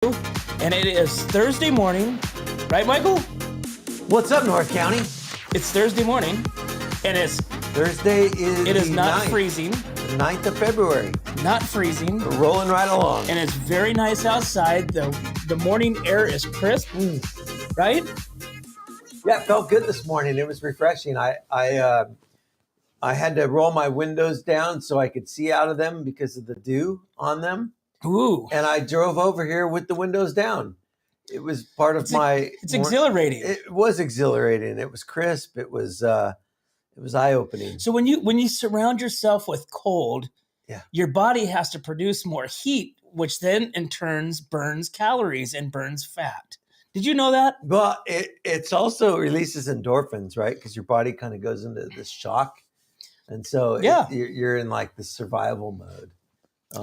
And it is Thursday morning, right, Michael? What's up, North County? It's Thursday morning, and It is not 9th, freezing, 9th of February. not freezing, We're rolling right along. and it's very nice outside. The morning air is crisp, right? Yeah, it felt good this morning. It was refreshing. I had to roll my windows down so I could see out of them because of the dew on them. Ooh, And I drove over here with the windows down. It was part of it's exhilarating. It was exhilarating. It was crisp. It was eye-opening. So when you surround yourself with cold, Yeah. your body has to produce more heat, which then in turns burns calories and burns fat. Did you know that? Well, it's also releases endorphins, right? Because your body kind of goes into this shock, and so Yeah. you're in like the survival mode.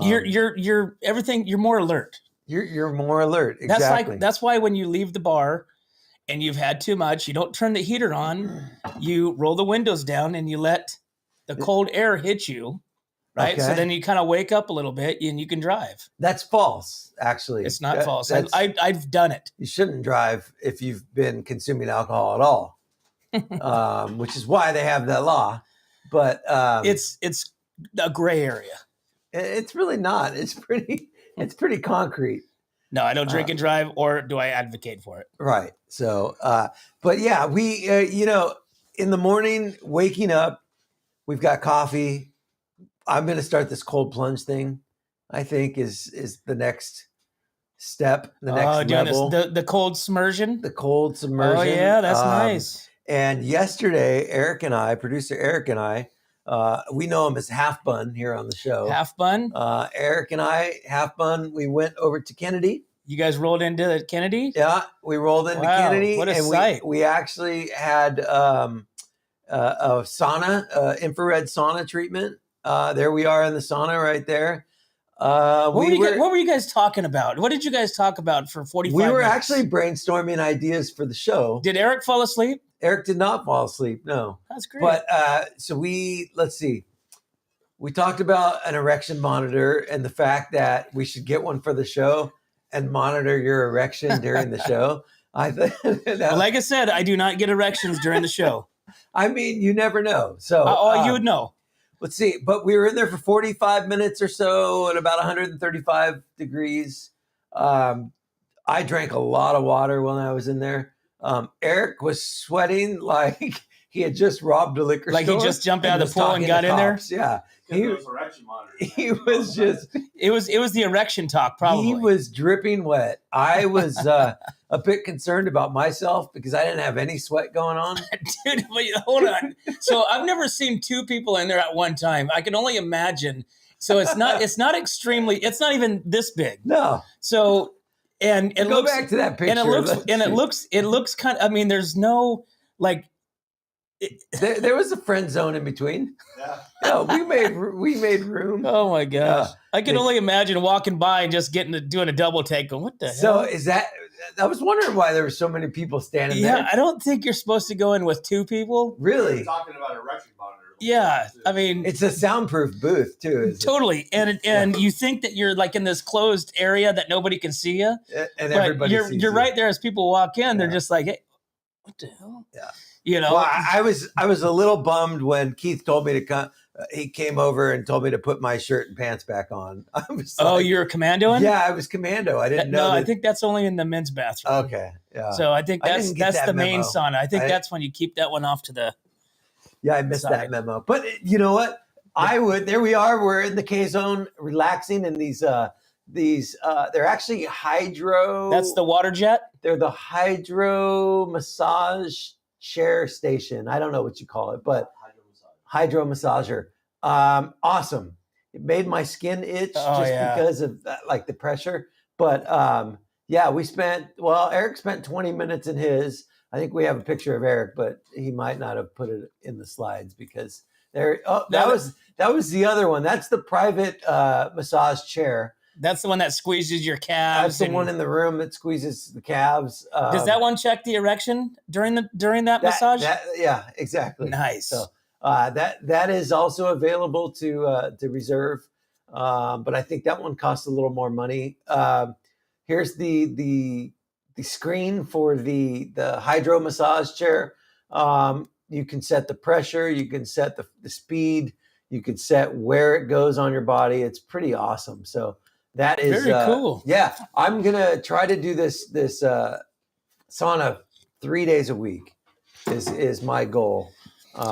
You're everything. You're more alert. You're more alert. Exactly. That's why when you leave the bar and you've had too much, you don't turn the heater on. You roll the windows down and you let the cold air hit you, right? Okay. So then you kind of wake up a little bit and you can drive. That's false. Actually, It's not false. I've done it. You shouldn't drive if you've been consuming alcohol at all, which is why they have that law. But It's a gray area. it's really not. It's pretty concrete. No, I don't drink and drive, or do I advocate for it? Right. So, but yeah, we, in the morning, waking up, we've got coffee. I'm going to start this cold plunge thing. I think is the next step, the next doing level. the cold submersion. The cold submersion. Oh yeah, that's nice. And yesterday, producer Eric and I, we know him as Half Bun here on the show. Half bun. Eric and I, Half Bun, we went over to Kennedy. You guys rolled into Kennedy? Yeah, we rolled into Kennedy. What a and sight. We actually had a sauna, infrared sauna treatment. There we are in the sauna right there. What were you guys talking about? What did you guys talk about for 45 minutes? We were actually brainstorming ideas for the show. Did Eric fall asleep? Eric did not fall asleep, no. That's great. But so let's see. We talked about an erection monitor and the fact that we should get one for the show and monitor your erection during the show. Well, like I said, I do not get erections during the show. I mean, you never know. So you would know. Let's see. But we were in there for 45 minutes or so at about 135 degrees. I drank a lot of water when I was in there. Eric was sweating like he had just robbed a liquor store. Like he just jumped out of the pool and got in there? Yeah. He was just... It was the erection talk, probably. He was dripping wet. I was a bit concerned about myself because I didn't have any sweat going on. Dude, wait, hold on. So I've never seen two people in there at one time. I can only imagine. So it's not even this big. No. So and it Go looks back to that picture. And it looks kind of, I mean, there's no like there was a friend zone in between. Yeah. No, we made room. Oh my gosh. I can only imagine walking by and just doing a double take going, what the hell? So is that, I was wondering why there were so many people standing there. Yeah, I don't think you're supposed to go in with two people. Really? We're talking about erection monitor. Yeah, I mean, it's a soundproof booth too. Totally, and you think that you're like in this closed area that nobody can see you, and everybody you're sees right there as people walk in. They're just like, hey, what the hell? Yeah, you know. Well, I was a little bummed when Keith told me to come. He came over and told me to put my shirt and pants back on. I was like, you're a commandoing? Yeah, I was commando. I didn't know. No, I think that's only in the men's bathroom. Okay, yeah. So I think that's the main memo. sauna. I think that's when you keep that one off to the. Yeah, I missed that memo. But you know what? There we are. We're in the K zone, relaxing in these. They're actually hydro. That's the water jet. They're the hydro massage chair station. I don't know what you call it, but hydro massager. Awesome. It made my skin itch because of like the pressure. But yeah, Eric spent 20 minutes in his. I think we have a picture of Eric, but he might not have put it in the slides because that was the other one. That's the private massage chair. That's the one that squeezes your calves. That's the one in the room that squeezes the calves. Does that one check the erection during that massage? Yeah, exactly. Nice. So that is also available to reserve, but I think that one costs a little more money. Here's the screen for the hydro massage chair. You can set the pressure, you can set the speed, you can set where it goes on your body. It's pretty awesome. So that is Very cool. Yeah, I'm gonna try to do this sauna 3 days a week. Is my goal.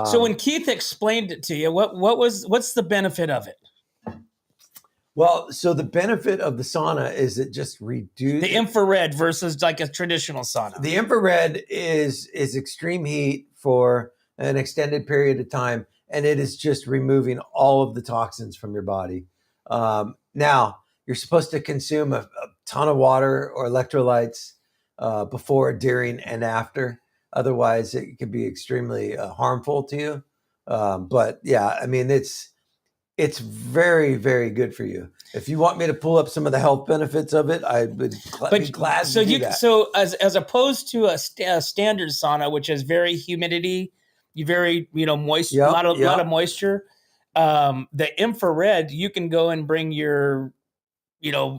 So when Keith explained it to you, what's the benefit of it? Well, so the benefit of the sauna is it just reduces the infrared versus like a traditional sauna. The infrared is extreme heat for an extended period of time, and it is just removing all of the toxins from your body. Now, you're supposed to consume a ton of water or electrolytes before, during, and after. Otherwise, it can be extremely harmful to you. But yeah, I mean, it's very, very good for you. If you want me to pull up some of the health benefits of it, I would be glad to do that. So as opposed to a standard sauna, which has very humidity, moist, a lot of moisture. The infrared, you can go and bring your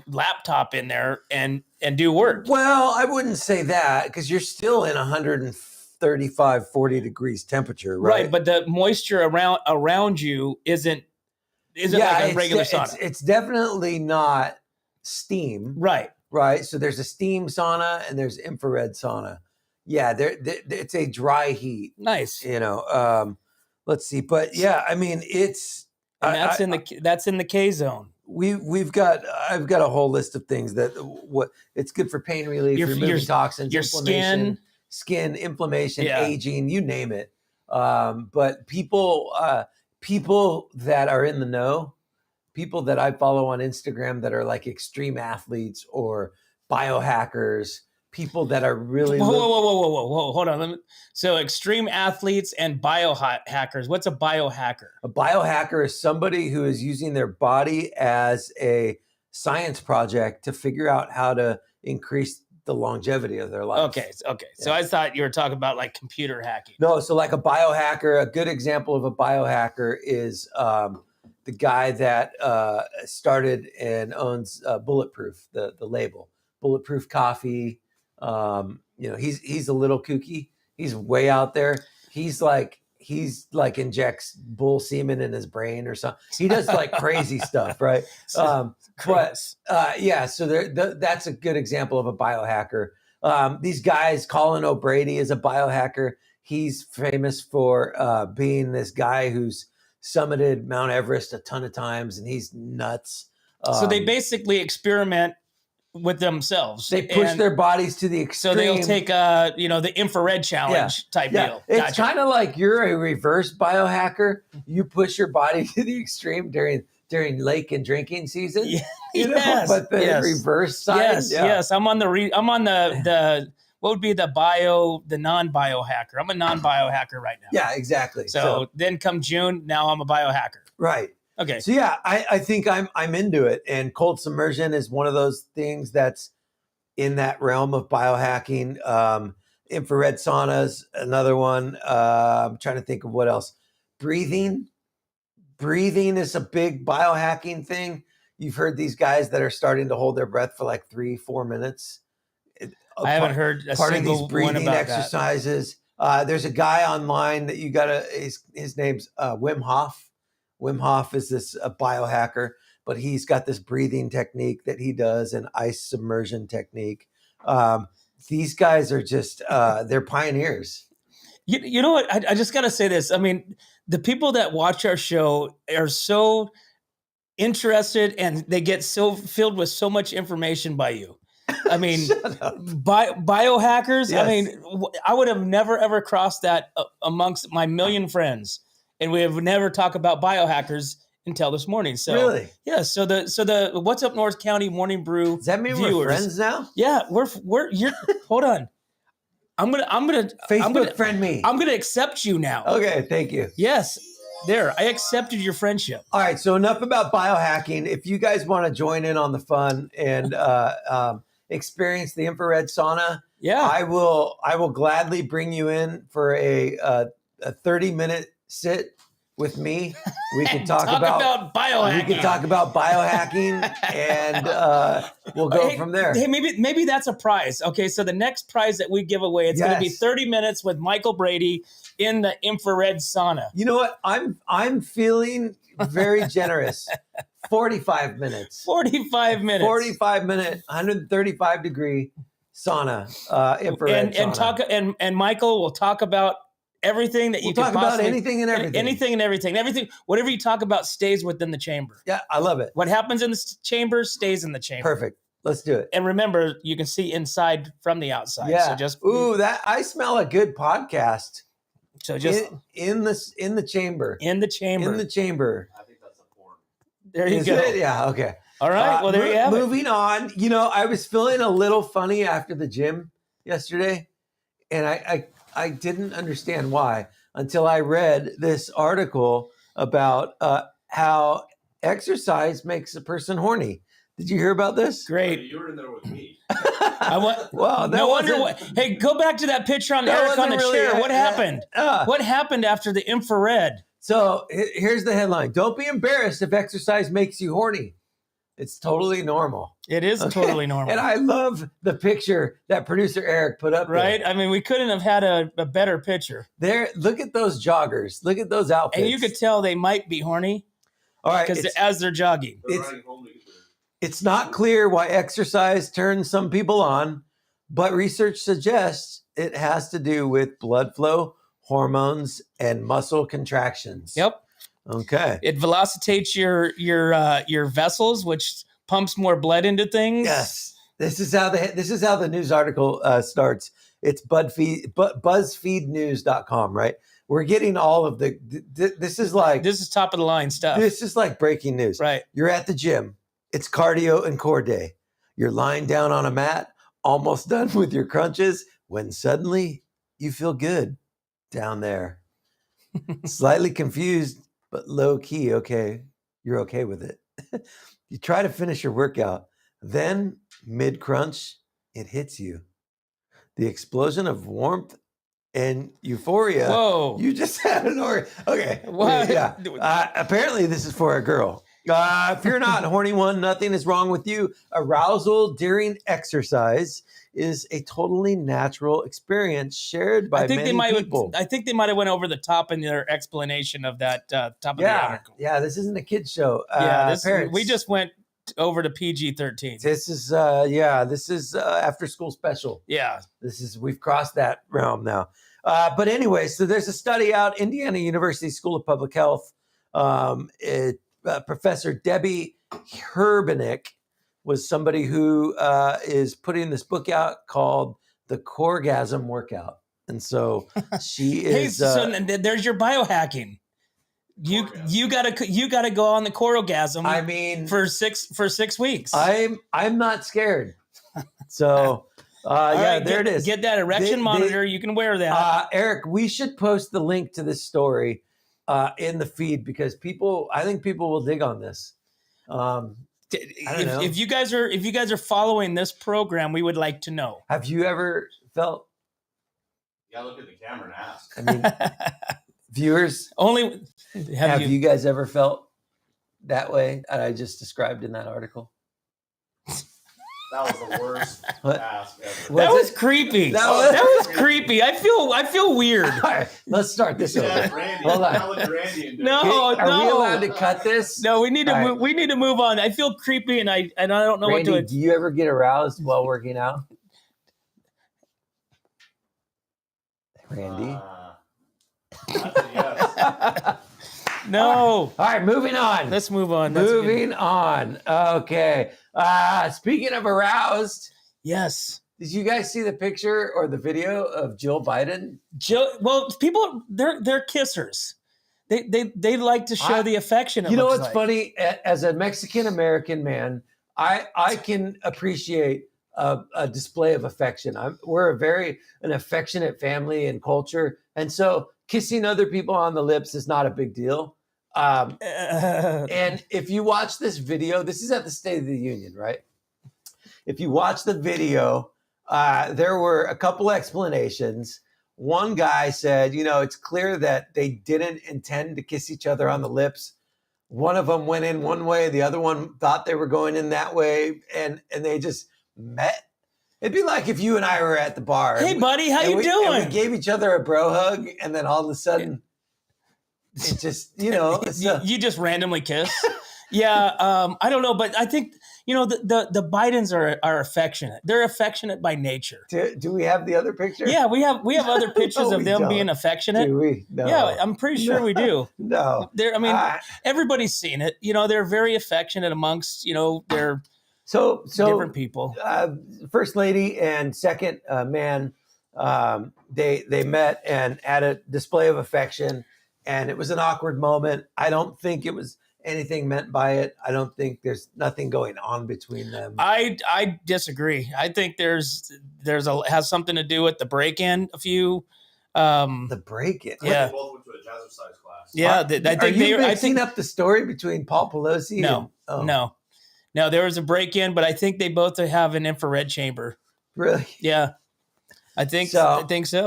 laptop in there and do work. Well, I wouldn't say that, because you're still in 135, 40 degrees temperature, right? Right, but the moisture around you isn't like a regular sauna. It's definitely not steam. Right. Right. So there's a steam sauna and there's infrared sauna. Yeah, it's a dry heat. Nice. Let's see. But yeah, I mean, that's in the K zone. I've got a whole list of things that it's good for pain relief, removing toxins, your skin inflammation, aging, you name it. But people that are in the know, people that I follow on Instagram that are like extreme athletes or biohackers, people that are really whoa, hold on. So extreme athletes and biohackers. What's a biohacker? A biohacker is somebody who is using their body as a science project to figure out how to increase the longevity of their life. Okay. Yeah. So I thought you were talking about like computer hacking. No, so like a biohacker, a good example of a biohacker is the guy that started and owns Bulletproof, the label, Bulletproof Coffee. He's a little kooky. He's way out there. He's like injects bull semen in his brain or something. He does like crazy stuff, right? So that's a good example of a biohacker. These guys, Colin O'Brady is a biohacker. He's famous for being this guy who's summited Mount Everest a ton of times, and he's nuts. So they basically experiment with themselves. They push their bodies to the extreme. So they'll take the infrared challenge type deal. It's kind of like you're a reverse biohacker. You push your body to the extreme during lake and drinking season. Yes. But the reverse side. Yes. I'm on the what would be the non-biohacker? I'm a non-biohacker right now. Yeah, exactly. So then come June, now I'm a biohacker. Right. Okay. So yeah, I think I'm into it, and cold submersion is one of those things that's in that realm of biohacking. Infrared saunas, another one. I'm trying to think of what else. Breathing is a big biohacking thing. You've heard these guys that are starting to hold their breath for like 3-4 minutes. I haven't heard a part single of these breathing one about exercises. There's a guy online that you gotta. His name's Wim Hof. Wim Hof is this biohacker, but he's got this breathing technique that he does, an ice submersion technique. These guys are just they're pioneers. You know what? I just got to say this. I mean, the people that watch our show are so interested, and they get so filled with so much information by you. I mean, biohackers. Yes. I mean, I would have never ever crossed that amongst my million friends, and we have never talked about biohackers until this morning. So really, yeah. So the What's Up North County Morning Brew. Does that mean viewers, we're friends now? Yeah, we're. Hold on. I'm gonna friend me. I'm gonna accept you now. Okay, thank you. Yes, there. I accepted your friendship. All right. So enough about biohacking. If you guys want to join in on the fun and experience the infrared sauna, I will gladly bring you in for a 30-minute sit with me. We can talk about biohacking. We can talk about biohacking, and we'll go from there. Hey, maybe that's a prize. Okay, so the next prize that we give away, it's going to be 30 minutes with Michael Brady in the infrared sauna. You know what? I'm feeling very generous. 45 minutes. 45 minutes. 45-minute, 135 degree sauna, infrared sauna. And Michael will talk about everything that you can possibly... We'll talk about anything and everything. Anything and everything. Everything, whatever you talk about stays within the chamber. Yeah, I love it. What happens in the chamber stays in the chamber. Perfect. Let's do it. And remember, you can see inside from the outside. Yeah. So I smell a good podcast. So just in the chamber. In the chamber. In the chamber. I think that's a porn. There you go. Yeah, okay. All right. Well, there you have it. Moving on. You know, I was feeling a little funny after the gym yesterday, and I didn't understand why until I read this article about how exercise makes a person horny. Did you hear about this? Great. You were in there with me. Well, no wonder what. Hey, go back to that picture on Eric on the chair. What happened? What happened after the infrared? So here's the headline. Don't be embarrassed if exercise makes you horny. It's totally normal. It is totally normal. And I love the picture that producer Eric put up. Right? There. I mean, we couldn't have had a better picture. There, look at those joggers. Look at those outfits. And you could tell they might be horny. All right. Because as they're jogging. It's not clear why exercise turns some people on, but research suggests it has to do with blood flow, hormones, and muscle contractions. Yep. Okay. It velocitates your vessels, which pumps more blood into things. Yes. This is how the news article starts. It's BuzzFeedNews.com, right? We're getting all of this is top of the line stuff. This is like breaking news. Right. You're at the gym. It's cardio and core day. You're lying down on a mat, almost done with your crunches, when suddenly you feel good down there. Slightly confused, but low key, okay. You're okay with it. You try to finish your workout. Then, mid-crunch, it hits you. The explosion of warmth and euphoria. Whoa. You just had an orgasm. Okay. What? Yeah. Apparently, this is for a girl. If you're not a horny one, nothing is wrong with you. Arousal during exercise is a totally natural experience shared by many people. I think they might have went over the top in their explanation of that top of the article. Yeah, this isn't a kid's show. We just went over to PG-13. This is after school special. Yeah. We've crossed that realm now. But anyway, so there's a study out, Indiana University School of Public Health. Professor Debbie Herbenick was somebody who is putting this book out called The Coregasm Workout. And so she is... so there's your biohacking. You gotta go on the coregasm. I mean, for 6 weeks. I'm not scared. So there it is. Get that erection monitor. You can wear that. Eric, we should post the link to this story in the feed because I think people will dig on this. I don't know. If you guys are following this program, we would like to know. Have you ever felt? Yeah, look at the camera and ask. I mean, viewers, have you guys ever felt that way that I just described in that article? That was the worst ask ever. That was creepy. That was creepy. I feel weird. All right, let's start this over. Hold on. No, Are we allowed to cut this? No, we need to. We need to move on. I feel creepy, and I don't know Randy, what to. Do you ever get aroused while working out? Randy. Yes. No. All right, moving on. Let's move on. Moving on. Okay. Speaking of aroused. Yes. Did you guys see the picture or the video of Jill Biden? Well, people, they're kissers. They like to show the affection. You know what's funny? As a Mexican American man, I can appreciate a display of affection. We're an affectionate family and culture, and so kissing other people on the lips is not a big deal. And if you watch this video, this is at the State of the Union, right? If you watch the video, there were a couple explanations. one guy said, it's clear that they didn't intend to kiss each other on the lips. One of them went in one way, the other one thought they were going in that way, and they just met. It'd be like if you and I were at the bar. Hey, buddy, how you doing? And we gave each other a bro hug, and then all of a sudden, it just, you just randomly kiss. Yeah, I don't know, but I think the Bidens are affectionate. They're affectionate by nature. Do we have the other picture? Yeah, we have other pictures of them being affectionate. Do we? No. Yeah, I'm pretty sure we do. No. Everybody's seen it. They're very affectionate amongst their different people. First lady and second man, they met and had a display of affection, and it was an awkward moment. I don't think it was anything meant by it. I don't think there's nothing going on between them. I disagree. I think has something to do with the break-in. The break-in. Yeah. They both went to a jazzercise class. Yeah, I think mixing up the story between Paul Pelosi? No, there was a break-in, but I think they both have an infrared chamber. Really? Yeah, I think so.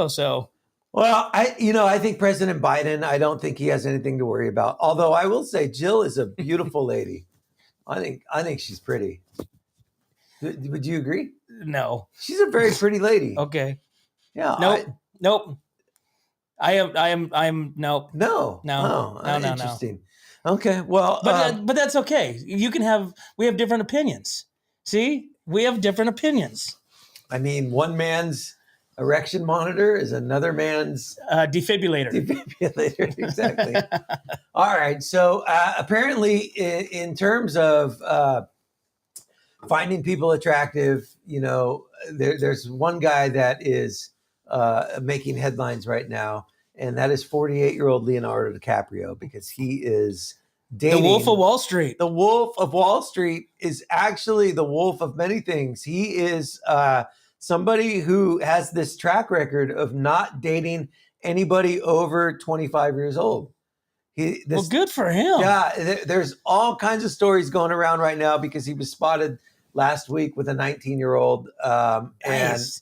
So. Well, I think President Biden, I don't think he has anything to worry about. Although I will say Jill is a beautiful lady. I think she's pretty. Would you agree? No. She's a very pretty lady. Okay. Yeah. Nope. I am nope. No. No. Interesting. Okay. Well, but that's okay. We have different opinions. See? We have different opinions. I mean, one man's erection monitor is another man's defibrillator. Defibrillator, exactly. All right. So apparently, in terms of finding people attractive, there's one guy that is making headlines right now, and that is 48-year-old Leonardo DiCaprio, because he is dating the Wolf of Wall Street. The Wolf of Wall Street is actually the wolf of many things. He is somebody who has this track record of not dating anybody over 25 years old. Well, good for him. Yeah, there's all kinds of stories going around right now because he was spotted last week with a 19-year-old. Nice.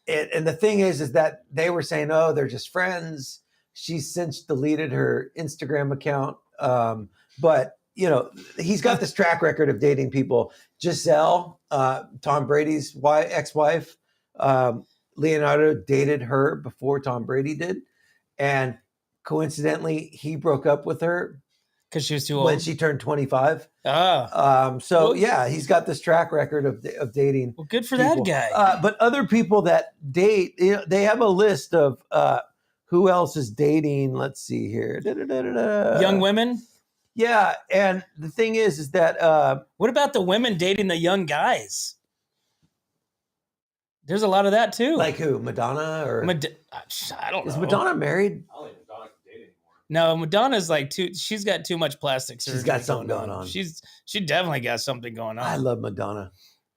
And the thing is that they were saying, oh, they're just friends. She's since deleted her Instagram account. But, he's got this track record of dating people. Giselle, Tom Brady's ex-wife, Leonardo dated her before Tom Brady did. And coincidentally, he broke up with her because she was too old when she turned 25. He's got this track record of dating. Well, good for people. that guy. But other people that date, they have a list of who else is dating. Let's see here. Young women. Yeah, and the thing is that what about the women dating the young guys? There's a lot of that too. Like who? Madonna or I don't know. Is Madonna married? I don't think Madonna can date anymore. No, Madonna's she's got too much plastic surgery. She's got something going on. She definitely got something going on. I love Madonna.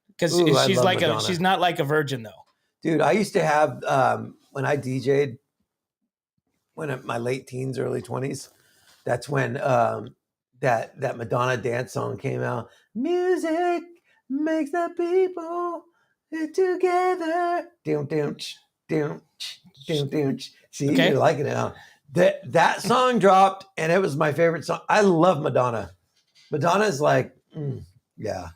Because she's not like a virgin though. Dude, I used to have when I DJ'd in my late teens, early 20s, that's when that Madonna dance song came out. Music makes the people together. See, okay. You're liking it, huh? That song dropped, and it was my favorite song. I love Madonna. Madonna's like, yeah.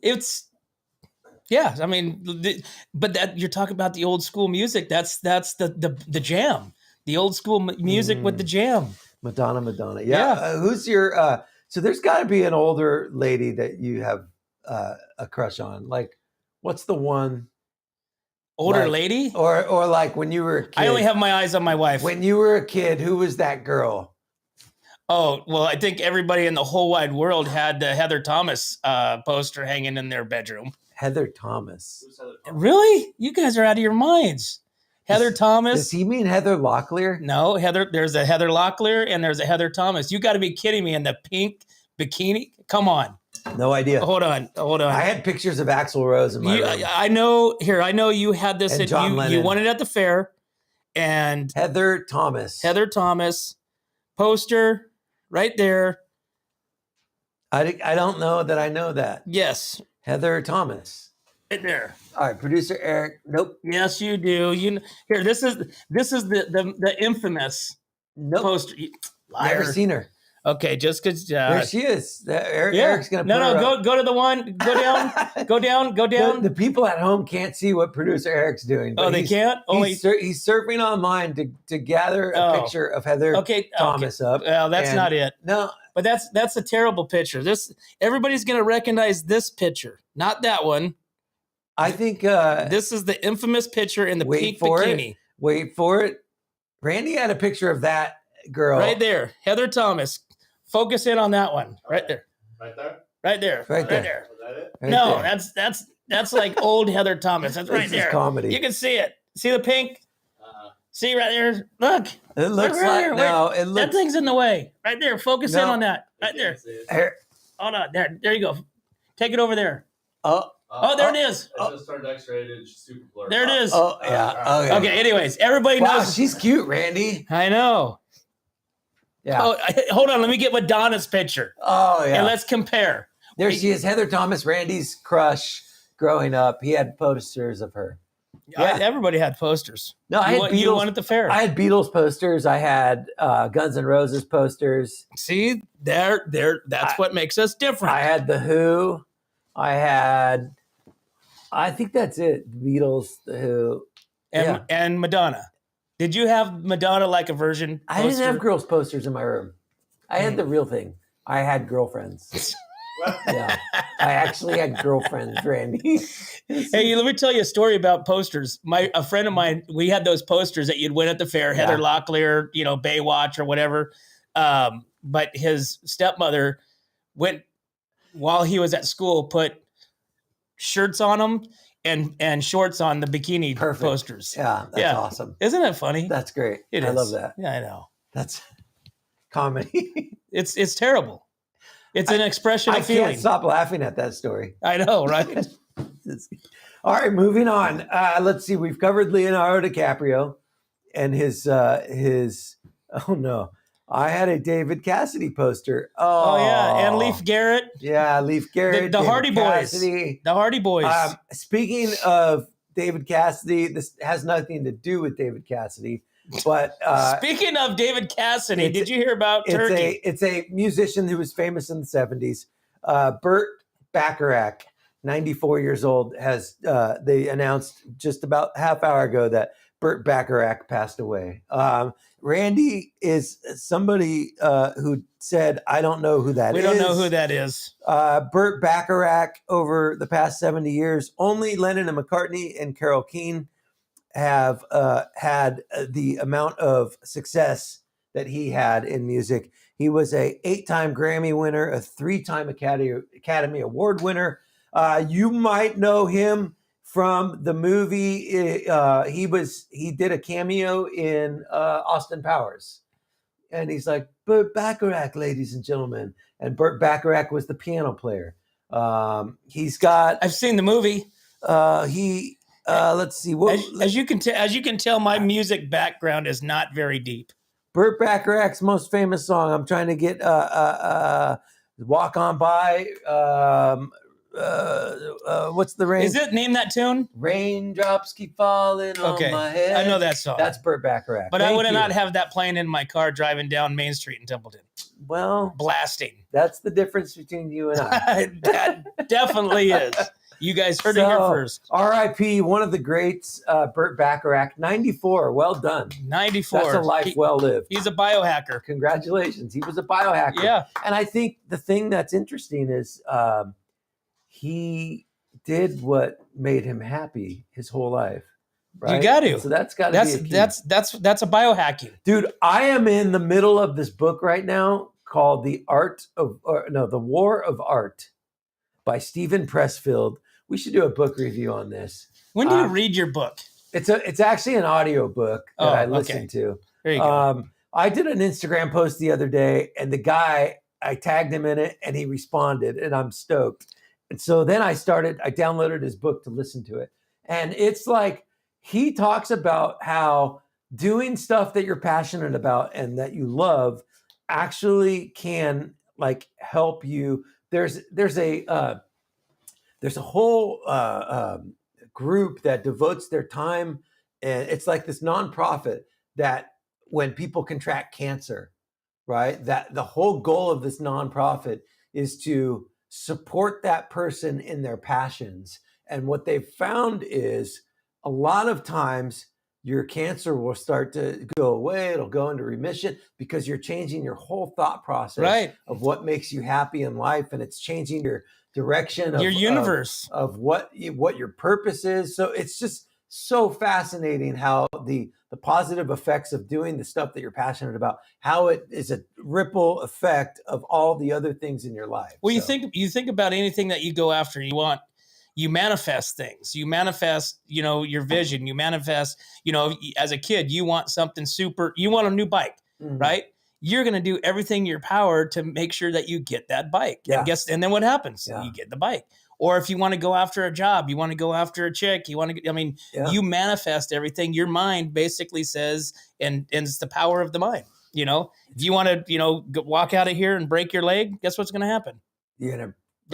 I mean, but that you're talking about the old school music. That's the jam. The old school music with the jam. Madonna. Yeah. Who's your? So there's got to be an older lady that you have a crush on. Like, what's the one? Older lady? Or like when you were a kid. I only have my eyes on my wife. When you were a kid, who was that girl? Oh, well, I think everybody in the whole wide world had the Heather Thomas poster hanging in their bedroom. Heather Thomas. Who's Heather Thomas? Really? You guys are out of your minds. Heather Thomas. Does he mean Heather Locklear? No, there's a Heather Locklear and there's a Heather Thomas. You got to be kidding me in the pink bikini. Come on. No idea. Hold on. I had pictures of Axl Rose in my room. I know you had this. And John Lennon. You won it at the fair. And Heather Thomas poster right there. I don't know that I know that. Yes. Heather Thomas. Right there. All right, producer Eric. Nope. Yes, you do. Here. This is the infamous poster. Never seen her. Okay, just because there she is. Eric's gonna go to the one. Go down. Go down. The people at home can't see what producer Eric's doing. But they can't. He's surfing online to gather a picture of Heather Thomas up. Well, that's not it. No, but that's a terrible picture. Everybody's gonna recognize this picture, not that one. I think this is the infamous picture in the pink bikini. Wait for it. Randy had a picture of that girl right there, Heather Thomas. Focus in on that one, right there. Right there. Right there. Right there. Was that it? Right no, there. that's like old Heather Thomas. That's right there. This is comedy. You can see it. See the pink? See right there. Look. It looks like that thing's in the way. Right there. Focus in on that. Right there. Hold on. There you go. Take it over there. There it is. It just turned X-rated. Super blurry. There it is. Oh, yeah. Okay. Anyways, everybody knows. She's cute, Randy. I know. Yeah. Oh, hold on. Let me get Madonna's picture. Oh, yeah. And let's compare. There she is. Heather Thomas, Randy's crush growing up. He had posters of her. Yeah. Everybody had posters. No, I had Beatles. You won at the fair. I had Beatles posters. I had Guns N' Roses posters. See, that's what makes us different. I had The Who. I think that's it. The Beatles, The Who. And Madonna. Did you have Madonna like a version poster? I didn't have girls' posters in my room. I had the real thing. I had girlfriends. Yeah. I actually had girlfriends, Randy. Hey, let me tell you a story about posters. A friend of mine, we had those posters that you'd win at the fair, Heather Locklear, Baywatch or whatever. But his stepmother went, while he was at school, put shirts on them and shorts on the bikini posters. Yeah, that's awesome. Isn't it funny? That's great. I love that. Yeah, I know. That's comedy. It's terrible. It's an expression of feeling. I can't stop laughing at that story. I know, right? All right, moving on. Let's see. We've covered Leonardo DiCaprio and his. Oh no, I had a David Cassidy poster. Oh yeah, and Leif Garrett. Yeah, Leif Garrett. The Hardy Boys. The Hardy Boys. Speaking of David Cassidy, this has nothing to do with David Cassidy. But speaking of David Cassidy, did you hear about Turkey? It's a musician who was famous in the 70s. Burt Bacharach, 94 years old, has they announced just about half hour ago that Burt Bacharach passed away. Randy is somebody who said, I don't know who that is. We don't know who that is. Burt Bacharach, over the past 70 years, only Lennon and McCartney and Carole King have had the amount of success that he had in music. He was a 8-time Grammy winner, a 3-time Academy Award winner. You might know him from the movie. He did a cameo in Austin Powers, and he's like, Burt Bacharach, ladies and gentlemen. And Burt Bacharach was the piano player. I've seen the movie. Let's see. As you can tell, my music background is not very deep. Burt Bacharach's most famous song. I'm trying to get "Walk On By." What's the rain? Is it name that tune? Raindrops keep falling on my head. I know that song. That's Burt Bacharach. But I would not have that playing in my car driving down Main Street in Templeton. Well, blasting. That's the difference between you and I. That definitely is. You guys heard it here first. R.I.P. One of the greats, Burt Bacharach, 94. Well done. 94. That's a life well lived. He's a biohacker. Congratulations. He was a biohacker. Yeah. And I think the thing that's interesting is he did what made him happy his whole life. Right? You got to. So that's got to be a key. That's a biohacking. Dude, I am in the middle of this book right now called The War of Art by Stephen Pressfield. We should do a book review on this. When do you read your book? It's actually an audio book that I listened to. There you go. I did an Instagram post the other day, and the guy, I tagged him in it, and he responded, and I'm stoked. And so then I downloaded his book to listen to it. And it's like, he talks about how doing stuff that you're passionate about and that you love actually can like help you. There's a there's a whole group that devotes their time, and it's like this nonprofit that when people contract cancer, right, that the whole goal of this nonprofit is to support that person in their passions. And what they've found is a lot of times your cancer will start to go away. It'll go into remission because you're changing your whole thought process of what makes you happy in life. And it's changing your direction of your universe of what your purpose is. So it's just so fascinating how the positive effects of doing the stuff that you're passionate about, how it is a ripple effect of all the other things in your life. Well, you think about anything that you go after, you manifest things. You manifest, your vision. You manifest, as a kid, you want something super. You want a new bike, right? You're going to do everything in your power to make sure that you get that bike. Yeah. And then what happens? Yeah. You get the bike. Or if you want to go after a job, you want to go after a chick, you manifest everything. Your mind basically says, and it's the power of the mind. If you want to, walk out of here and break your leg, guess what's going to happen? You're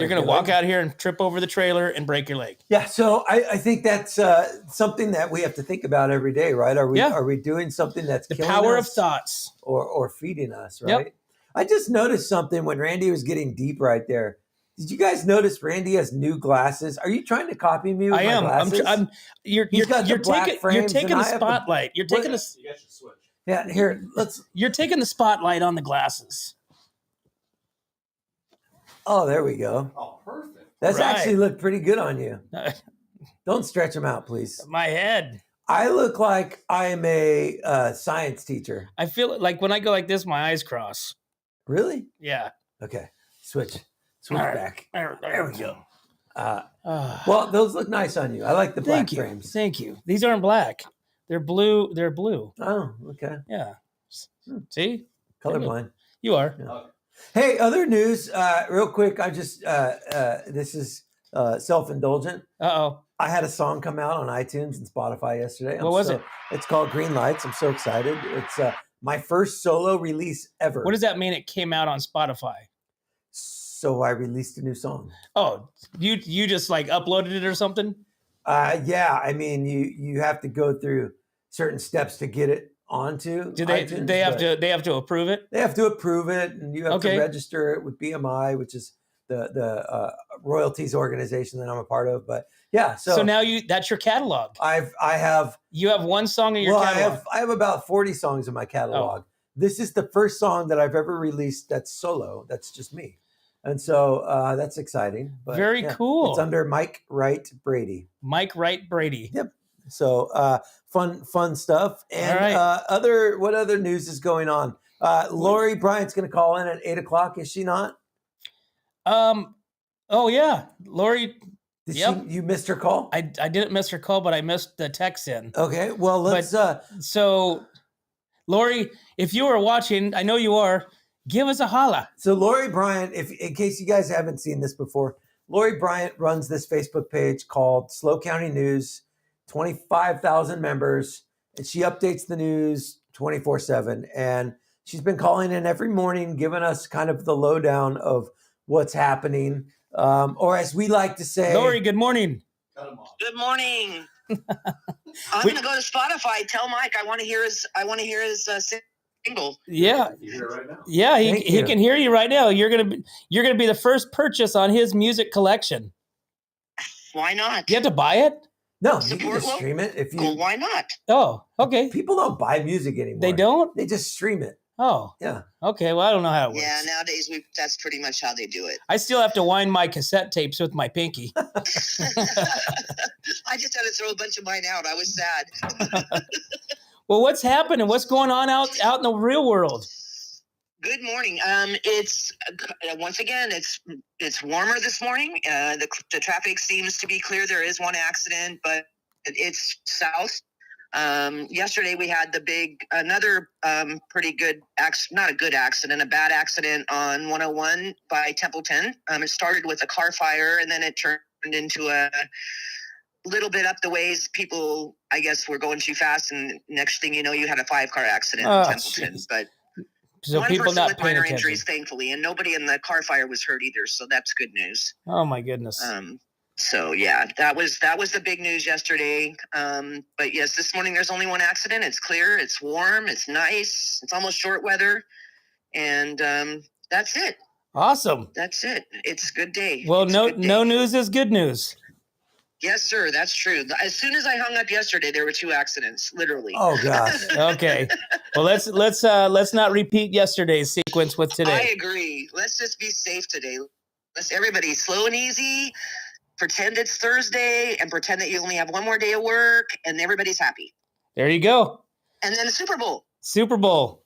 going to walk out here and trip over the trailer and break your leg. Yeah. So I think that's something that we have to think about every day, right? Are we doing something that's the killing power us of thoughts or feeding us, right? Yep. I just noticed something when Randy was getting deep right there. Did you guys notice Randy has new glasses? Are you trying to copy me with my glasses? You're taking the spotlight. You're taking the. You guys should switch. Yeah, here, You're taking the spotlight on the glasses. Oh, there we go. Oh, perfect. That's actually looked pretty good on you. Don't stretch them out, please. My head. I look like I am a science teacher. I feel like when I go like this, my eyes cross. Really? Yeah. Okay. Switch back. There we go. Well, those look nice on you. I like the black frames. Thank you. These aren't black. They're blue. They're blue. Oh, okay. Yeah. See? Colorblind. You are. Yeah. Hey, other news, real quick. I just, this is self-indulgent. Uh-oh. I had a song come out on iTunes and Spotify yesterday. What was it? It's called Green Lights. I'm so excited. It's my first solo release ever. What does that mean? It came out on Spotify. So I released a new song. Oh, you just like uploaded it or something? Yeah. I mean, you have to go through certain steps to get it onto iTunes. They have to approve it? They have to approve it, and you have to register it with BMI, which is the royalties organization that I'm a part of. But yeah, so now that's your catalog. You have one song in your catalog. I have about 40 songs in my catalog. Oh. This is the first song that I've ever released that's solo. That's just me. And so that's exciting. But very cool. It's under Mike Wright Brady. Mike Wright Brady. Yep. So fun stuff. And what other news is going on? Lori Bryant's going to call in at 8:00. Is she not? Oh yeah, Lori. You missed her call? I didn't miss her call, but I missed the text in. Okay. Well, let's. So, Lori, if you are watching, I know you are. Give us a holla. So Lori Bryant, in case you guys haven't seen this before, Lori Bryant runs this Facebook page called Slow County News, 25,000 members, and she updates the news 24/7. And she's been calling in every morning, giving us kind of the lowdown of what's happening, or as we like to say, Lori, good morning. Good morning. I'm going to go to Spotify. Tell Mike I want to hear his single. Yeah, you hear it right now. Yeah, he can hear you right now. You're gonna be the first purchase on his music collection. Why not? You have to buy it? No, you can just stream it if you. Well, why not? Oh, okay. People don't buy music anymore. They don't? They just stream it. Oh, yeah. Okay, well, I don't know how it works. Yeah, nowadays that's pretty much how they do it. I still have to wind my cassette tapes with my pinky. I just had to throw a bunch of mine out. I was sad. Well, what's happening? What's going on out in the real world? Good morning. It's once again, it's warmer this morning. The traffic seems to be clear. There is one accident, but it's south. Yesterday we had another pretty good not a good accident, a bad accident on 101 by Templeton. It started with a car fire, and then it turned into a little bit up the ways. People, I guess, were going too fast, and next thing you know, you had a 5-car accident in Templeton. Geez. But so one people person not with paying minor attention. injuries, thankfully, and nobody in the car fire was hurt either. So that's good news. Oh my goodness. So yeah, that was the big news yesterday. But yes, this morning there's only one accident. It's clear, it's warm, it's nice, it's almost short weather, and that's it. Awesome. That's it. It's a good day. Well, no news is good news. Yes, sir. That's true. As soon as I hung up yesterday, there were 2 accidents, literally. Oh gosh. Okay. Well, let's not repeat yesterday's sequence with today. I agree. Let's just be safe today. Let's everybody slow and easy. Pretend it's Thursday and pretend that you only have one more day of work and everybody's happy. There you go. And then the Super Bowl. Super Bowl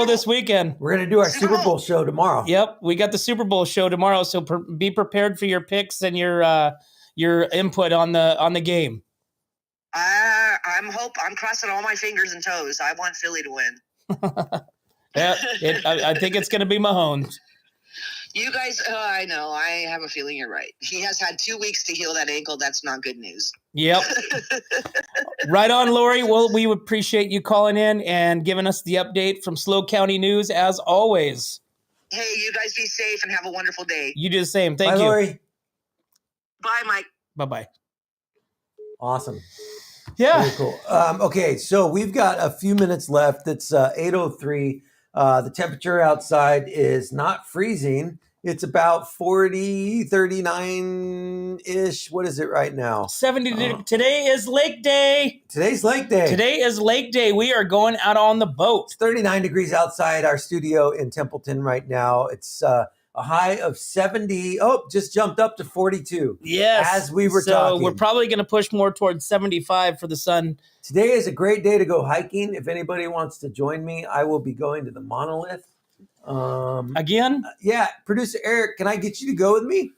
this weekend. We're going to do our Super Bowl show tomorrow. Yep. We got the Super Bowl show tomorrow. So be prepared for your picks and your input on the game. I'm crossing all my fingers and toes. I want Philly to win. Yeah. I think it's going to be Mahomes. You guys, I know. I have a feeling you're right. He has had 2 weeks to heal that ankle. That's not good news. Yep. Right on, Lori. Well, we appreciate you calling in and giving us the update from SLO County News, as always. Hey, you guys be safe and have a wonderful day. You do the same. Thank you. Bye, Lori. Bye, Mike. Bye-bye. Awesome. Yeah. Very cool. Okay, so we've got a few minutes left. It's 8:03. The temperature outside is not freezing. It's about 40, 39-ish. What is it right now? 70. Today is Lake Day. Today's Lake Day. Today is Lake Day. We are going out on the boat. It's 39 degrees outside our studio in Templeton right now. It's a high of 70. Oh, just jumped up to 42. Yes. As we were talking. So we're probably going to push more towards 75 for the sun. Today is a great day to go hiking. If anybody wants to join me, I will be going to the Monolith. Again? Yeah. Producer Eric, can I get you to go with me?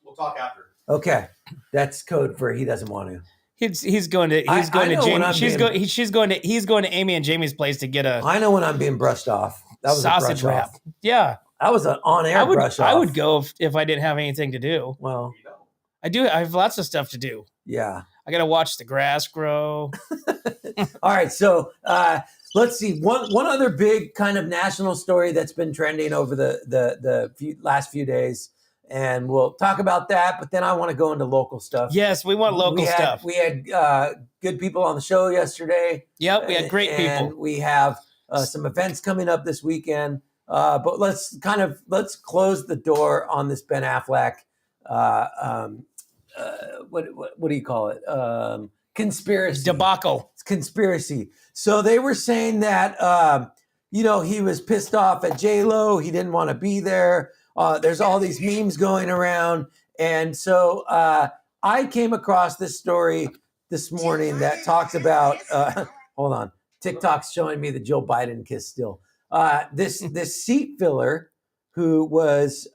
We'll talk after. Okay. That's code for he doesn't want to. He's going to Jamie. He's going to Amy and Jamie's place to get a I know when I'm being brushed off. That was sausage a brush wrap. off. Yeah. That was an on-air brush off. I would go if I didn't have anything to do. Well, I have lots of stuff to do. Yeah. I got to watch the grass grow. All right. So let's see. One other big kind of national story that's been trending over the last few days. And we'll talk about that. But then I want to go into local stuff. Yes, we want local stuff. We had good people on the show yesterday. Yep, we had great people. We have some events coming up this weekend. But let's close the door on this Ben Affleck. What do you call it? Conspiracy. Debacle. It's conspiracy. So they were saying that, he was pissed off at J-Lo. He didn't want to be there. There's all these memes going around. And so I came across this story this morning that talks about, hold on, TikTok's showing me the Joe Biden kiss still. This seat filler who was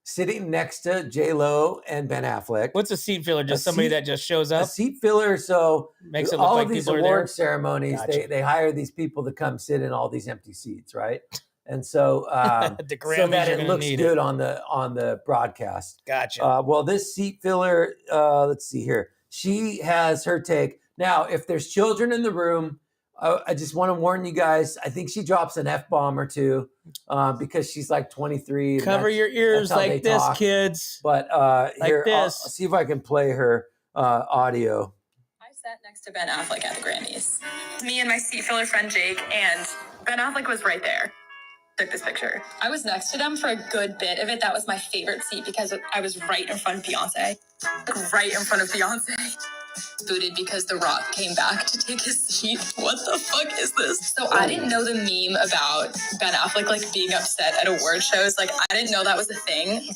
sitting next to J-Lo and Ben Affleck. What's a seat filler? Just somebody that just shows up? A seat filler. So makes it look all like of these people are award there. ceremonies, Gotcha. they hire these people to come sit in all these empty seats, right? And so, The so Grammys that are it gonna looks need good it. on the broadcast. Gotcha. Well, this seat filler, let's see here. She has her take. Now, if there's children in the room, I just want to warn you guys. I think she drops an F-bomb or two because she's like 23. Cover your ears like this, talk. kids. But here, this. I'll see if I can play her audio. I sat next to Ben Affleck at the Grammys. Me and my seat filler friend Jake, and Ben Affleck was right there. Took this picture. I was next to them for a good bit of it. That was my favorite seat because I was right in front of Beyonce. Right in front of Beyonce. Booted because The Rock came back to take his seat. What the fuck is this? So I didn't know the meme about Ben Affleck being upset at award shows. I didn't know that was a thing,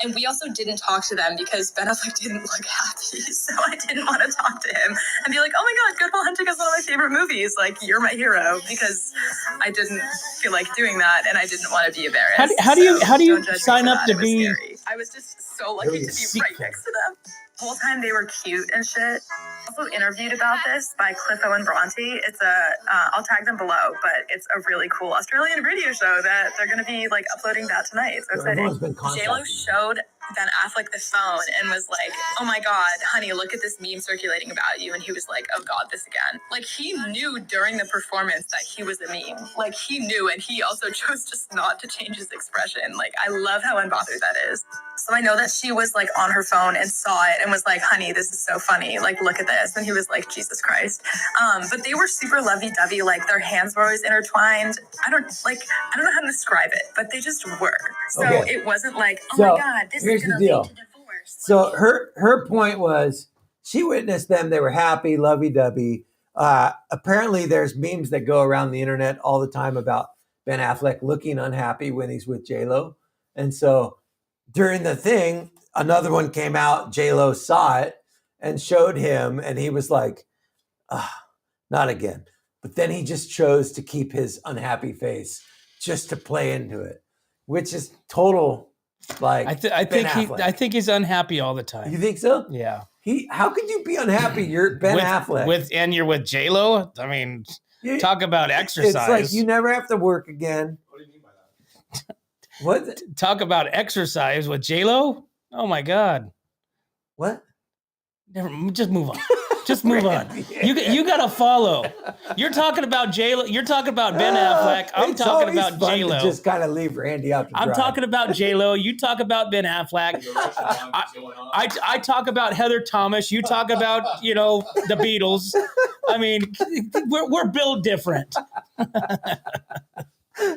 and we also didn't talk to them because Ben Affleck didn't look happy. So I didn't want to talk to him and be like, oh my God, Good Will Hunting is one of my favorite movies. You're my hero, because I didn't feel like doing that and I didn't want to be embarrassed. How do you don't judge me sign for up that. to It was be? scary. I was just so lucky to be right next to them. The whole time they were cute and shit. Also interviewed about this by Cliffo and Bronte. It's I'll tag them below, but it's a really cool Australian radio show that they're going to be uploading that tonight. So exciting. Everyone's been contacting J-Lo me. showed Ben Affleck the phone and was like, oh my God, honey, look at this meme circulating about you. And he was like, oh God, this again. Like, he knew during the performance that he was a meme. Like, he knew, and he also chose just not to change his expression. Like, I love how unbothered that is. So I know that she was like on her phone and saw it and was like, honey, this is so funny. Like, look at this. And he was like, Jesus Christ. But they were super lovey-dovey. Like, their hands were always intertwined. I don't know how to describe it, but they just were. So it wasn't like, oh my God, this is going to lead to divorce. So her point was she witnessed them. They were happy, lovey-dovey. Apparently there's memes that go around the internet all the time about Ben Affleck looking unhappy when he's with J-Lo. And so during the thing, another one came out. J-Lo saw it and showed him, and he was like, not again. But then he just chose to keep his unhappy face just to play into it, which is total like I think he's unhappy all the time. You think so? Yeah. How could you be unhappy? You're Ben Affleck. And you're with J-Lo? I mean, talk about exercise. It's like you never have to work again. What do you mean by that? What? Talk about exercise with J-Lo? Oh my God. What? Just move on. Just move on. You got to follow. You're talking about J-Lo. You're talking about Ben Affleck. I'm talking about J-Lo. Just kind of leave Randy out to dry. I'm talking about J-Lo. You talk about Ben Affleck. I talk about Heather Thomas. You talk about, the Beatles. I mean, we're built different. Oh,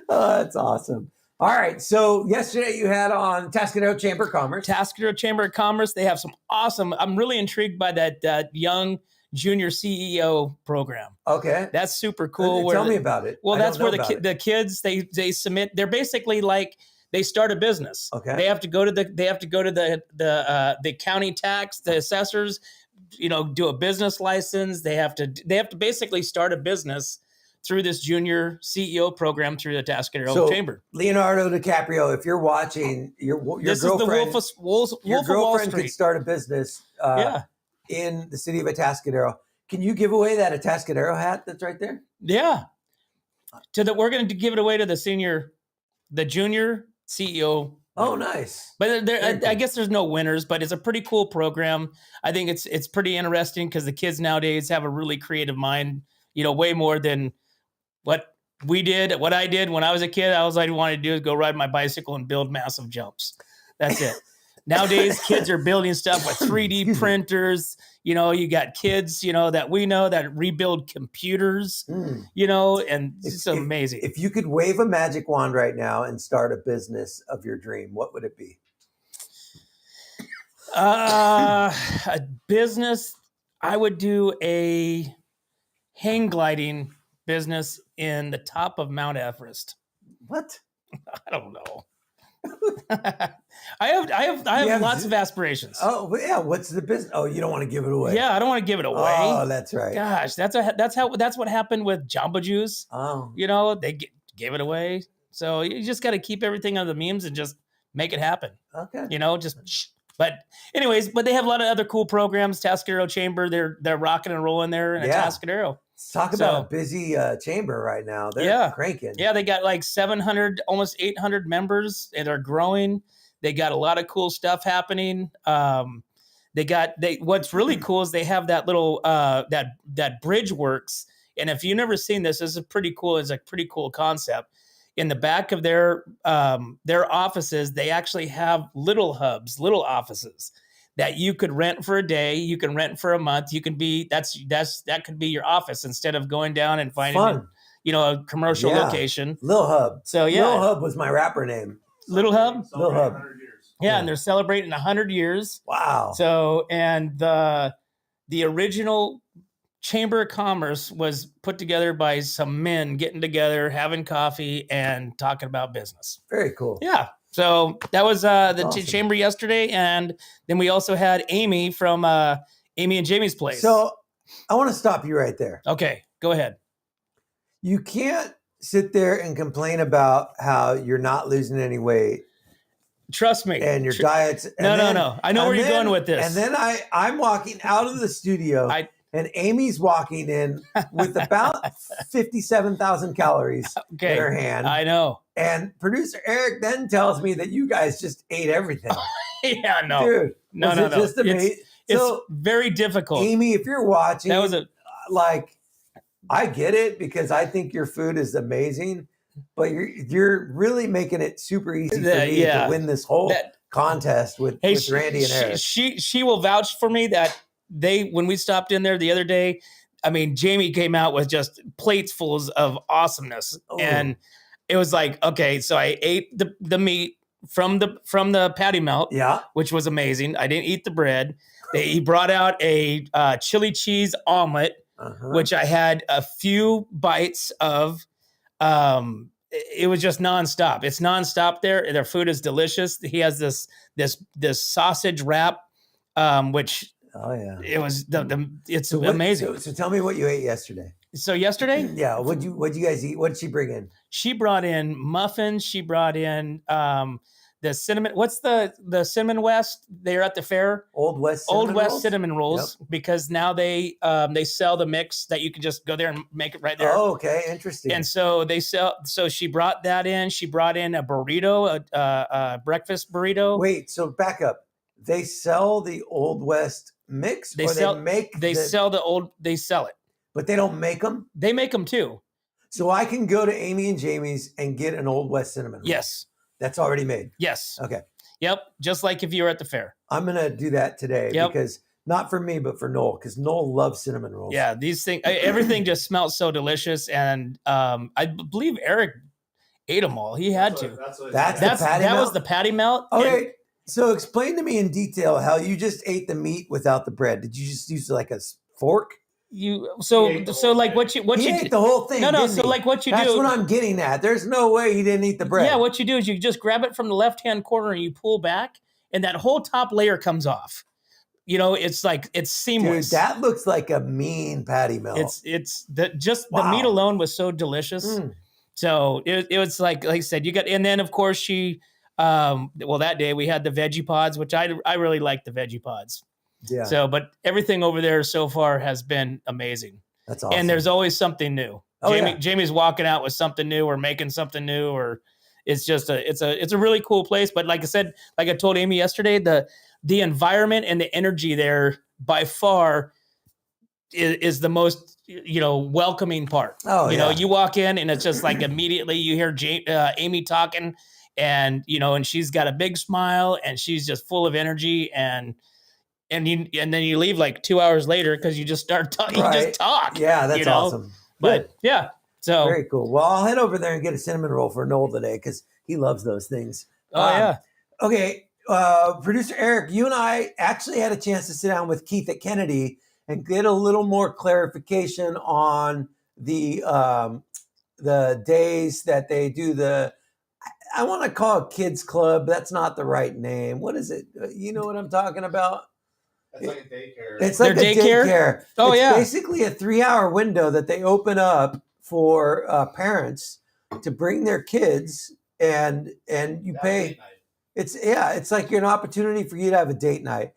that's awesome. All right. So yesterday you had on Tascadero Chamber of Commerce. Tascadero Chamber of Commerce. They have some awesome. I'm really intrigued by that young junior CEO program. Okay. That's super cool. Tell me about it. Well, that's where the kids they submit. They're basically like they start a business. Okay. They have to go to the county tax, the assessors, do a business license. They have to basically start a business through this junior CEO program through the Tascadero Chamber. Leonardo DiCaprio, if you're watching, your this girlfriend, is the Wolf of Wall Street. Could start a business in the city of Atascadero. Can you give away that Atascadero hat that's right there? Yeah. We're going to give it away to the junior CEO. Oh, nice. But I guess there's no winners, but it's a pretty cool program. I think it's pretty interesting because the kids nowadays have a really creative mind, way more than what I did when I was a kid. All I wanted to do is go ride my bicycle and build massive jumps. That's it. Nowadays, kids are building stuff with 3D printers. You got kids, that we know that rebuild computers, and it's amazing. If you could wave a magic wand right now and start a business of your dream, what would it be? A business, I would do a hang gliding business in the top of Mount Everest. What? I don't know. I have lots of aspirations. Oh, yeah. What's the business? Oh, you don't want to give it away. Yeah, I don't want to give it away. Oh, that's right. Gosh, that's what happened with Jamba Juice. Oh, they gave it away. So you just got to keep everything on the memes and just make it happen. Okay. But they have a lot of other cool programs. Tascadero Chamber, they're rocking and rolling there in Tascadero. Talk about a busy chamber right now. They're cranking. Yeah, they got like 700, almost 800 members, and they're growing. They got a lot of cool stuff happening. What's really cool is they have that little that bridge works. And if you've never seen this is pretty cool. It's a pretty cool concept. In the back of their offices, they actually have little hubs, little offices that you could rent for a day, you can rent for a month. You can be that could be your office instead of going down and finding a commercial location. Lil Hub. So Lil Hub was my rapper name. Little Hub. Lil Hub. Yeah, and they're celebrating 100 years. Wow. So and the original Chamber of Commerce was put together by some men getting together, having coffee, and talking about business. Very cool. Yeah. So that was the awesome. Chamber yesterday. And then we also had Amy from Amy and Jamie's Place. So I want to stop you right there. Okay, go ahead. You can't sit there and complain about how you're not losing any weight. Trust me. And your diets. No. I know where you're going with this. And then I'm walking out of the studio and Amy's walking in with about 57,000 calories in her hand. I know. And producer Eric then tells me that you guys just ate everything. Yeah, no. Dude, no. Just amazing. It's very difficult. Amy, if you're watching, that was I get it because I think your food is amazing, but you're really making it super easy for me to win this whole contest with Randy and Eric. She will vouch for me that when we stopped in there the other day, I mean, Jamie came out with just plates full of awesomeness. Oh. And it was like, okay, so I ate the meat from the patty melt, which was amazing. I didn't eat the bread. He brought out a chili cheese omelet, which I had a few bites of. It was just nonstop. It's nonstop there. Their food is delicious. He has this sausage wrap, which it was it's amazing. So tell me what you ate yesterday. So yesterday, what'd you guys eat? What did she bring in? She brought in muffins. She brought in the cinnamon. What's the Cinnamon West? They're at the fair. Old West cinnamon rolls, because now they sell the mix that you can just go there and make it right there. Oh, okay, interesting. And so they sell. So she brought that in. She brought in a burrito, a breakfast burrito. Wait, so back up. They sell the Old West mix. They sell it, but they don't make them. They make them too. So I can go to Amy and Jamie's and get an Old West cinnamon roll. Yes. That's already made. Yes. Okay. Yep. Just like if you were at the fair. I'm going to do that today because not for me, but for Noel, because Noel loves cinnamon rolls. Yeah. These things, everything just smells so delicious. And I believe Eric ate them all. He had to. That was the patty melt. Okay. So explain to me in detail how you just ate the meat without the bread. Did you just use like a fork? Like what you ate the whole thing. No. So like what you do. That's what I'm getting at. There's no way he didn't eat the bread. Yeah. What you do is you just grab it from the left-hand corner and you pull back, and that whole top layer comes off. It's like it's seamless. Dude, that looks like a mean patty melt. It's the meat alone was so delicious. So it was like I said, you got, and then of course she, that day we had the veggie pods, which I really like the veggie pods. Yeah. So, but everything over there so far has been amazing. That's awesome. And there's always something new. Jamie's walking out with something new or making something new, or it's just it's a really cool place. But like I said, like I told Amy yesterday, the environment and the energy there by far is the most, welcoming part. Oh, you walk in and it's just like immediately you hear Amy talking, and and she's got a big smile and she's just full of energy, and then you leave like 2 hours later because you just start talking. You just talk. Yeah, that's awesome. But so very cool. Well, I'll head over there and get a cinnamon roll for Noel today because he loves those things. Okay, producer Eric, you and I actually had a chance to sit down with Keith at Kennedy and get a little more clarification on the days that they do the. I want to call it Kids Club. That's not the right name. What is it? You know what I'm talking about? It's like a daycare. It's like a daycare. Oh, it's basically a 3-hour window that they open up for parents to bring their kids, and you pay. It's like an opportunity for you to have a date night.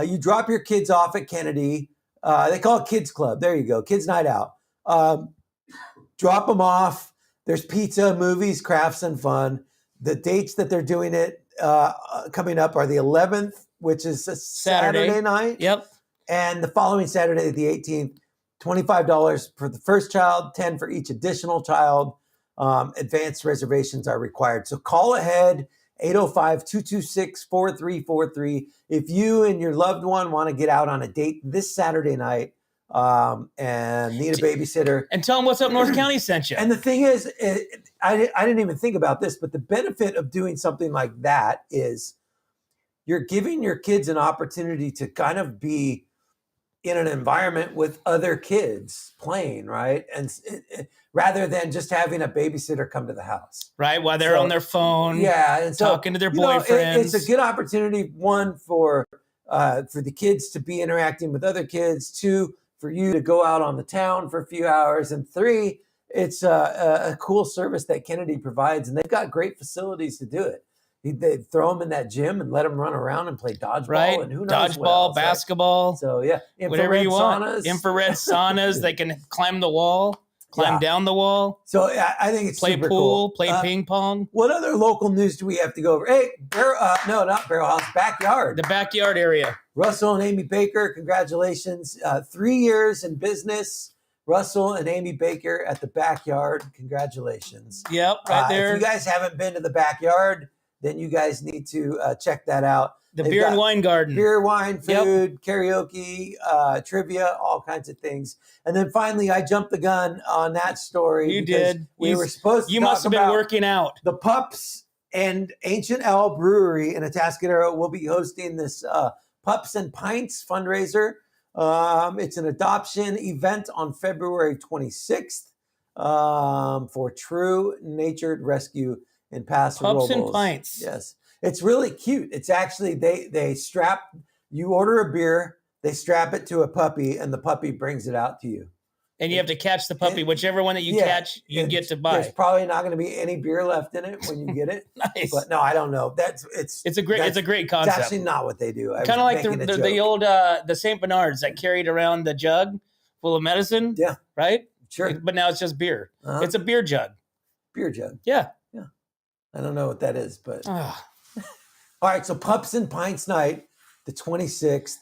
You drop your kids off at Kennedy. They call it Kids Club. There you go. Kids Night Out. Drop them off. There's pizza, movies, crafts, and fun. The dates that they're doing it coming up are the 11th, which is a Saturday night. Yep. And the following Saturday, the 18th, $25 for the first child, $10 for each additional child. Advanced reservations are required. So call ahead, 805-226-4343. If you and your loved one want to get out on a date this Saturday night and need a babysitter. And tell them what's up North County sent you. And the thing is, I didn't even think about this, but the benefit of doing something like that is you're giving your kids an opportunity to kind of be in an environment with other kids playing, right? And rather than just having a babysitter come to the house. Right, while they're on their phone. Yeah, and so, talking to their boyfriends. It's a good opportunity, one, for the kids to be interacting with other kids, 2, for you to go out on the town for a few hours, and 3, it's a cool service that Kennedy provides, and they've got great facilities to do it. They throw them in that gym and let them run around and play dodgeball, and who knows dodgeball, what else, basketball. Right? So yeah, whatever you want. Infrared saunas. They can climb the wall. climb down the wall. So I think it's play super pool, cool. play ping pong. What other local news do we have to go over? Hey, no, not Barrel House, Backyard. The backyard area. Russell and Amy Baker, congratulations. 3 years in business. Russell and Amy Baker at the Backyard. Congratulations. Yep, right there. If you guys haven't been to the Backyard, then you guys need to check that out. They've beer and wine garden. Beer, wine, food, karaoke, trivia, all kinds of things. And then finally, I jumped the gun on that story. You did. We were supposed to You talk must have been about working out. the Pups and Ancient L Brewery in Atascadero will be hosting this Pups and Pints fundraiser. It's an adoption event on February 26th for True Natured Rescue in Paso Robles. Pups and Pints. Yes. It's really cute. It's actually, they strap, you order a beer, they strap it to a puppy, and the puppy brings it out to you. And you have to catch the puppy. Whichever one that you catch, you get to buy. There's probably not going to be any beer left in it when you get it. Nice. But no, I don't know. It's a great concept. It's actually not what they do. Kind of like the old the St. Bernards that carried around the jug full of medicine. Yeah. Right? Sure. But now it's just beer. Uh-huh. It's a beer jug. Beer jug. Yeah. Yeah. I don't know what that is, but all right. So Pups and Pints Night, the 26th,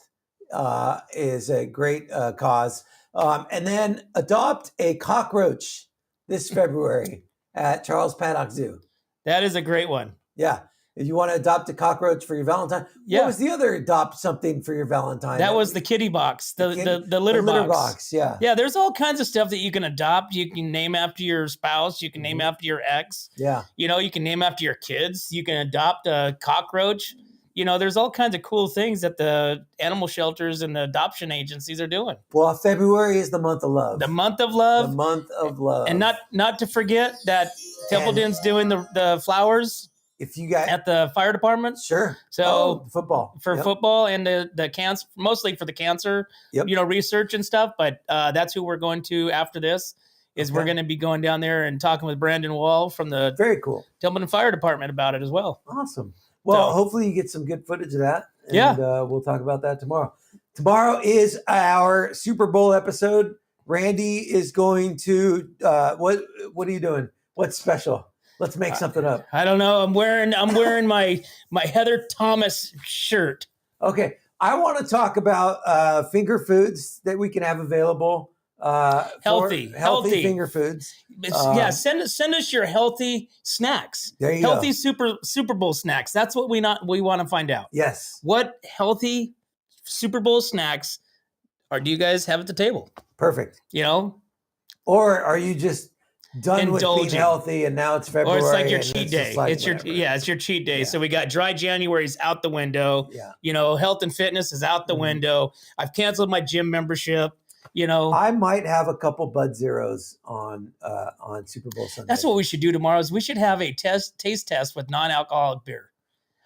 is a great cause. And then adopt a cockroach this February at Charles Paddock Zoo. That is a great one. Yeah. If you want to adopt a cockroach for your Valentine. Yeah. What was the other adopt something for your Valentine? That was the kitty box, the litter box. Yeah. Yeah, there's all kinds of stuff that you can adopt. You can name after your spouse. You can name after your ex. Yeah. You know, you can name after your kids. You can adopt a cockroach. You know, there's all kinds of cool things that the animal shelters and the adoption agencies are doing. Well, February is the month of love. The month of love. The month of love. And not to forget that Templeton's doing the flowers. If you got at the fire department, sure. So football football and the cancer, mostly for the cancer, research and stuff. But that's who we're going to after this. We're going to be going down there and talking with Brandon Wall from the very cool Templeton Fire Department about it as well. Awesome. Well, hopefully you get some good footage of that. And, we'll talk about that tomorrow. Tomorrow is our Super Bowl episode. Randy is going to what are you doing? What's special? Let's make something up. I don't know. I'm wearing my Heather Thomas shirt. Okay. I want to talk about finger foods that we can have available. Healthy finger foods. Send us your healthy snacks. There you healthy go. Super Bowl snacks. That's what we want to find out. Yes. What healthy Super Bowl snacks do you guys have at the table? Perfect. You know, or are you just done with being healthy and now it's February? Or it's like your cheat day. It's your cheat day. Yeah. So we got dry January's out the window. Yeah. You know, health and fitness is out the window. I've canceled my gym membership. You know, I might have a couple Bud Zeros on Super Bowl Sunday. That's what we should do tomorrow. Is we should have a taste test with non-alcoholic beer.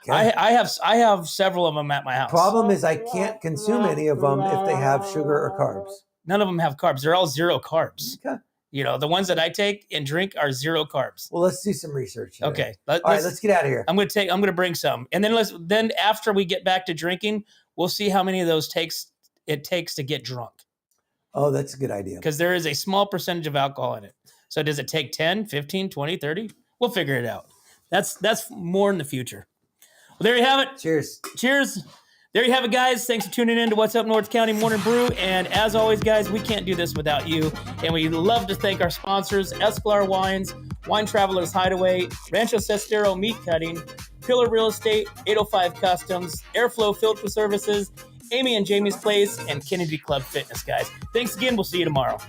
Okay. I have several of them at my house. Problem is I can't consume any of them if they have sugar or carbs. None of them have carbs. They're all zero carbs. Okay. You know, the ones that I take and drink are zero carbs. Well, let's do some research here. Okay. All right, let's get out of here. I'm going to bring some. And then after we get back to drinking, we'll see how many of those it takes to get drunk. Oh, that's a good idea. Because there is a small percentage of alcohol in it. So does it take 10, 15, 20, 30? We'll figure it out. That's more in the future. Well, there you have it. Cheers. There you have it, guys. Thanks for tuning in to What's Up North County Morning Brew. And as always, guys, we can't do this without you. And we love to thank our sponsors, Esclar Wines, Wine Travelers Hideaway, Rancho Sestero Meat Cutting, Pillar Real Estate, 805 Customs, Airflow Filter Services, Amy and Jamie's Place, and Kennedy Club Fitness, guys. Thanks again. We'll see you tomorrow.